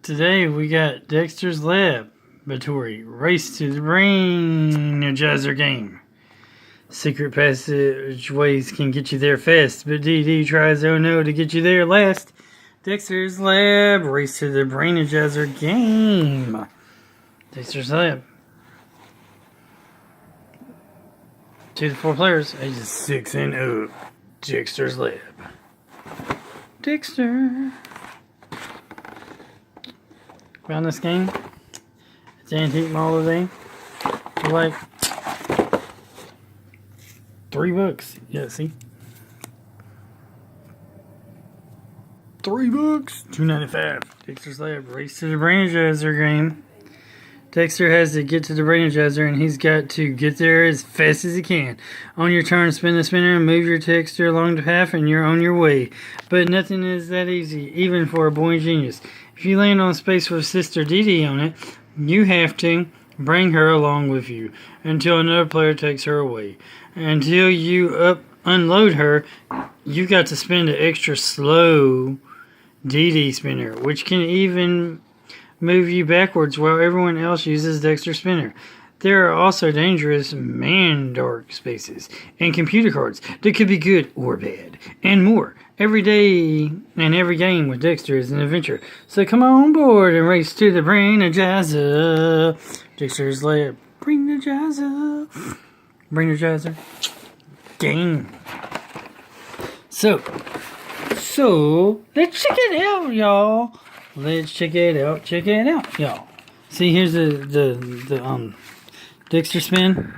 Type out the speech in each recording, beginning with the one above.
Today we got Dexter's Laboratory, Race to the Brainergizer game. Secret passageways can get you there fast, but DD tries oh no to get you there last. Dexter's Lab, Race to the Brainergizer game. Dexter's Lab. 2 to 4 players, ages 6 and up. Dexter's Lab. Dexter. Found this game. It's Antique Mall today. For like $3. Yeah, see? $3. $2.95. Dexter's Lab. Race to the Brainergizer game. Dexter has to get to the Brainergizer and he's got to get there as fast as he can. On your turn, spin the spinner and move your Dexter along the path and you're on your way. But nothing is that easy, even for a boy genius. If you land on space with Sister Dee on it, you have to bring her along with you until another player takes her away. Until you unload her, you've got to spin the extra slow Dee spinner, which can even move you backwards while everyone else uses Dexter spinner. There are also dangerous Mandark Spaces and computer cards that could be good or bad, and more. Every day and every game with Dexter is an adventure. So come on board and race to the Brainergizer. Dexter's Lab. Brainergizer. Brainergizer. Game. So, let's check it out, y'all. Let's check it out, y'all. See, here's the Dexter spin.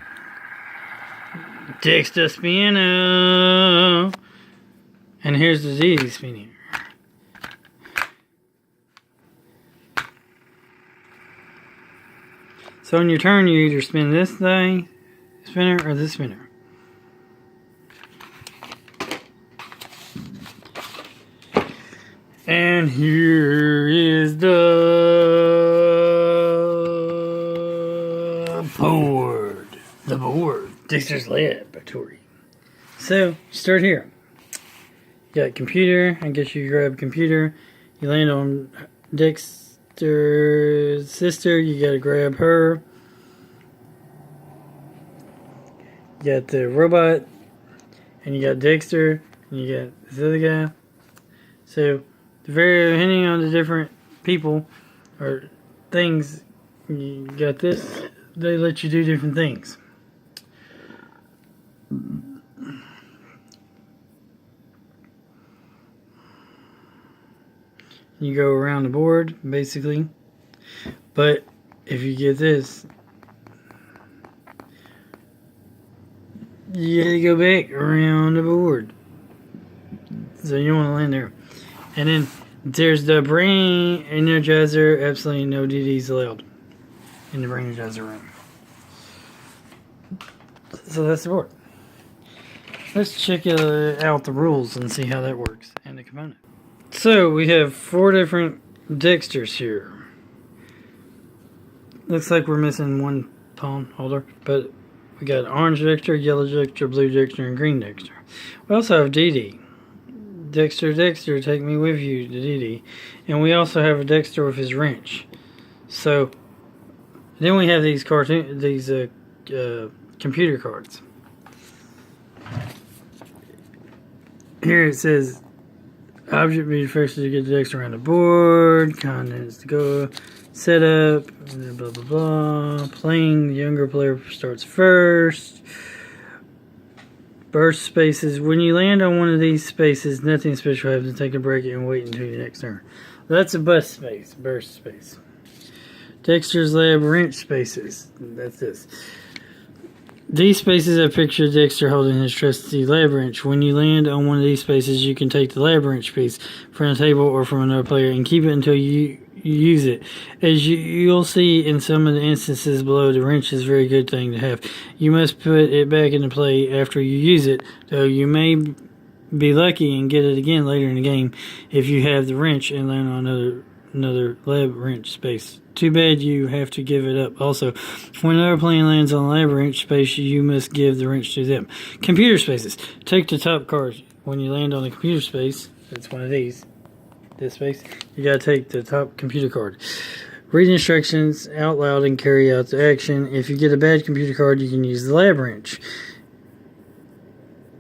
Dexter spin. And here's the Z spin here. So on your turn, you either spin this thing, spinner, or this spinner. And here is the board. The board. Dexter's Laboratory. So, start here. You got computer. I guess you grab computer. You land on Dexter's sister. You gotta grab her. You got the robot. And you got Dexter. And you got this other guy. So, depending on the different people or things, you got this. They let you do different things. You go around the board, basically. But if you get this, you gotta go back around the board. So you want to land there. And then there's the Brainergizer. Absolutely no DDs allowed in the Brainergizer room. So that's the board. Let's check out the rules and see how that works and the component. So we have 4 different Dexters here. Looks like we're missing one pawn holder, but we got orange Dexter, yellow Dexter, blue Dexter, and green Dexter. We also have DD. Dexter, take me with you to DD. And we also have a Dexter with his wrench. So then we have these computer cards. Here it says object be first to get the Dexter around the board, contents to go, setup, blah blah blah. Playing, the younger player starts first. Burst spaces. When you land on one of these spaces, nothing special happens. Take a break and wait until your next turn. That's a burst space. Burst space. Dexter's Lab wrench spaces. That's this. These spaces are picture Dexter holding his trusty lab wrench. When you land on one of these spaces, you can take the lab wrench piece from a table or from another player and keep it until you use it. As you'll see in some of the instances below, the wrench is a very good thing to have. You must put it back into play after you use it, though you may be lucky and get it again later in the game if you have the wrench and land on another lab wrench space. Too bad you have to give it up. Also, when another plane lands on a lab wrench space, you must give the wrench to them. Computer spaces. Take the top card. When you land on a computer space, it's one of these. this space, you gotta take the top computer card. Read instructions out loud and carry out the action. If you get a bad computer card, you can use the lab wrench.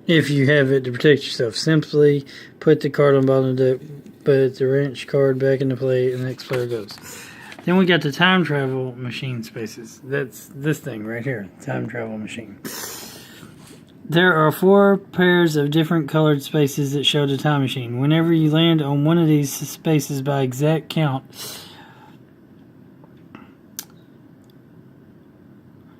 If you have it to protect yourself, simply put the card on the bottom of the deck, put the wrench card back into play, and the next player goes. Then we got the time travel machine spaces. That's this thing right here, time travel machine. There are 4 pairs of different colored spaces that show the time machine. Whenever you land on one of these spaces by exact count,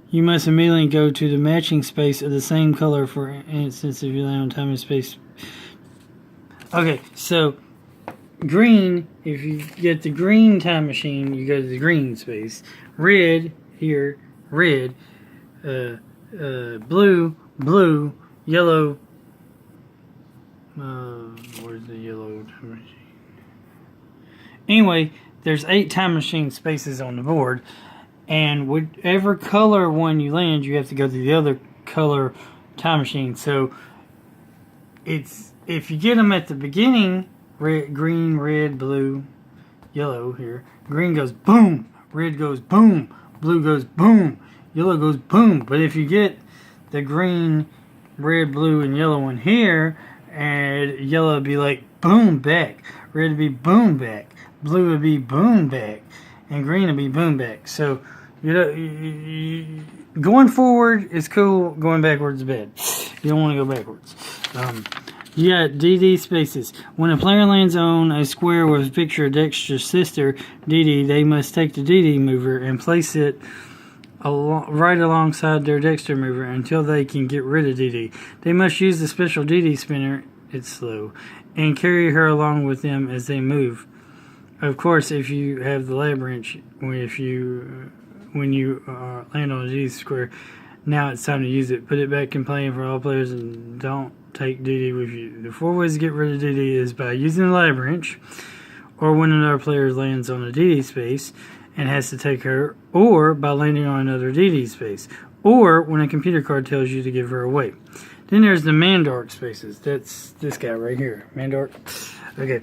you must immediately go to the matching space of the same color. For instance, if you land on time and space. Okay, so green, if you get the green time machine, you go to the green space. Red, here, red. Blue, blue. Yellow. Where's the yellow time machine? Anyway, there's 8 time machine spaces on the board. And whatever color one you land, you have to go to the other color time machine. So it's if you get them at the beginning, red, green, red, blue, yellow here. Green goes boom, red goes boom, blue goes boom, yellow goes boom. But if you get the green, red, blue, and yellow one here, and yellow would be like boom back, red would be boom back, blue would be boom back, and green would be boom back. So you know, going forward is cool. Going backwards is bad. You don't want to go backwards. You got DD spaces. When a player lands on a square with a picture of Dexter's sister, DD, they must take the DD mover and place it right alongside their Dexter mover until they can get rid of DD. They must use the special DD spinner, it's slow, and carry her along with them as they move. Of course, if you have the lab wrench, when you land on a DD square, now it's time to use it. Put it back in play for all players and don't take DD with you. The 4 ways to get rid of DD is by using the lab wrench, or when another player lands on a DD space and has to take her, or by landing on another DD space, or when a computer card tells you to give her away. Then there's the Mandark Spaces. That's this guy right here. Mandark. Okay.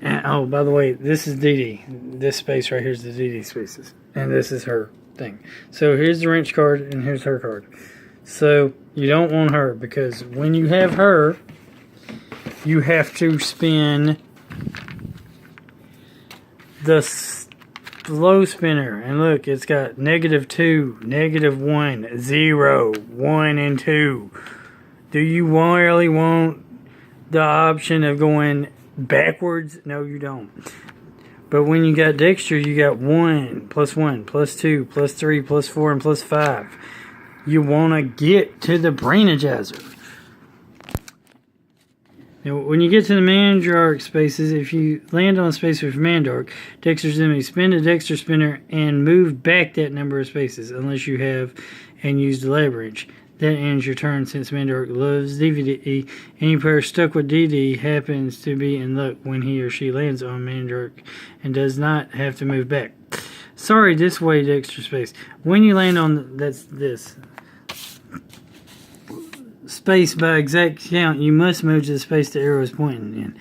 And, oh, by the way, this is DD. This space right here is the DD Spaces. And this is her thing. So here's the wrench card and here's her card. So you don't want her because when you have her, you have to spin the slow spinner. And look, it's got -2, -1, 0, 1, and 2. Do you really want the option of going backwards? No, you don't. But when you got Dexter, you got 1, +1, +2, +3, +4, and +5. You want to get to the Brainergizer. Now, when you get to the Mandark Spaces, if you land on a space with Mandark, Dexter's enemy, spin the Dexter spinner and move back that number of spaces, unless you have and use the lab wrench. That ends your turn since Mandark loves DD. Any player stuck with DD happens to be in luck when he or she lands on Mandark and does not have to move back. Sorry, this way, Dexter space. When you land on this space by exact count, you must move to the space the arrow is pointing in.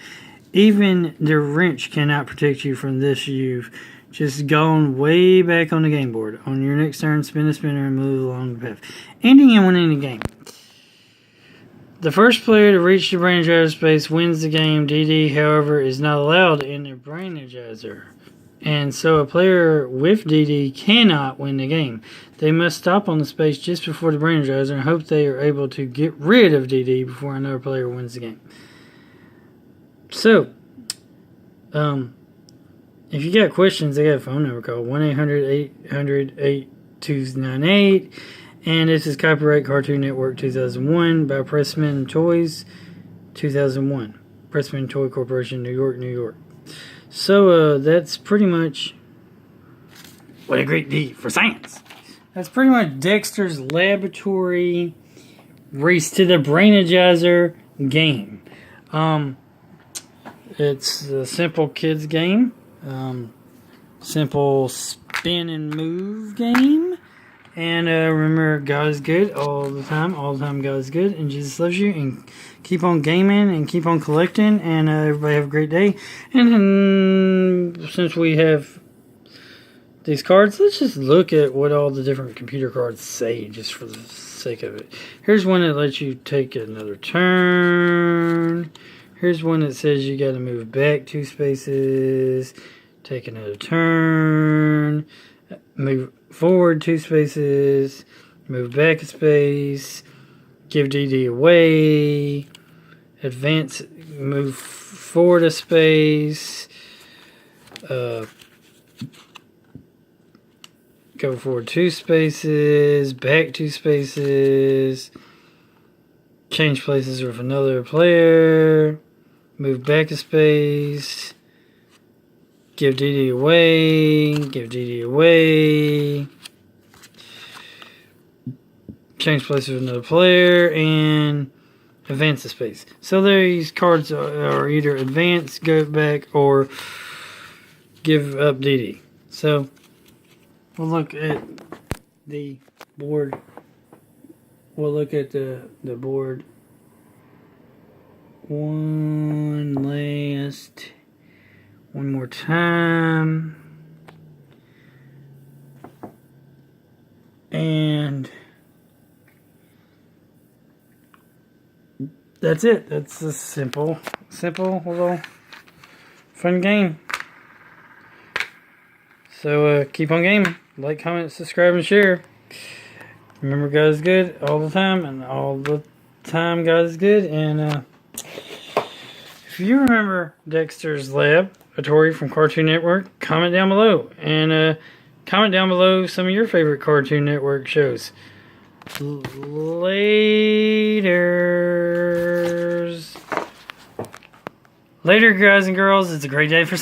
Even the wrench cannot protect you from this. You've just gone way back on the game board. On your next turn, spin a spinner and move along the path, ending and winning the game. The first player to reach the Brainergizer space wins the game. DD, however, is not allowed in the Brainergizer. And so a player with DD cannot win the game. They must stop on the space just before the Brainergizer and hope they are able to get rid of DD before another player wins the game. So, if you got questions, they got a phone number called 1-800-800-8298. And this is copyright Cartoon Network 2001 by Pressman Toys 2001. Pressman Toy Corporation, New York, New York. So that's pretty much what a great D for science. That's pretty much Dexter's Laboratory Race to the Brainergizer game. It's a simple kids game. Simple spin and move game. And remember, God is good all the time. All the time, God is good. And Jesus loves you. And keep on gaming and keep on collecting. And everybody have a great day. And since we have these cards, let's just look at what all the different computer cards say, just for the sake of it. Here's one that lets you take another turn. Here's one that says you got to move back 2 spaces, take another turn, move forward 2 spaces, move back a space, give DD away, advance, move forward a space, go forward 2 spaces, back 2 spaces, change places with another player, move back a space, give DD away, give DD away, change places with another player, and advance a space. So these cards are either advance, go back, or give up DD. So we'll look at the board. We'll look at the board one more time. And that's it. That's a simple little fun game. So keep on gaming. Like, comment, subscribe, and share. Remember, God is good all the time, and all the time God is good. And if you remember Dexter's Laboratory from Cartoon Network, comment down below. And comment down below some of your favorite Cartoon Network shows. Later, guys and girls. It's a great day for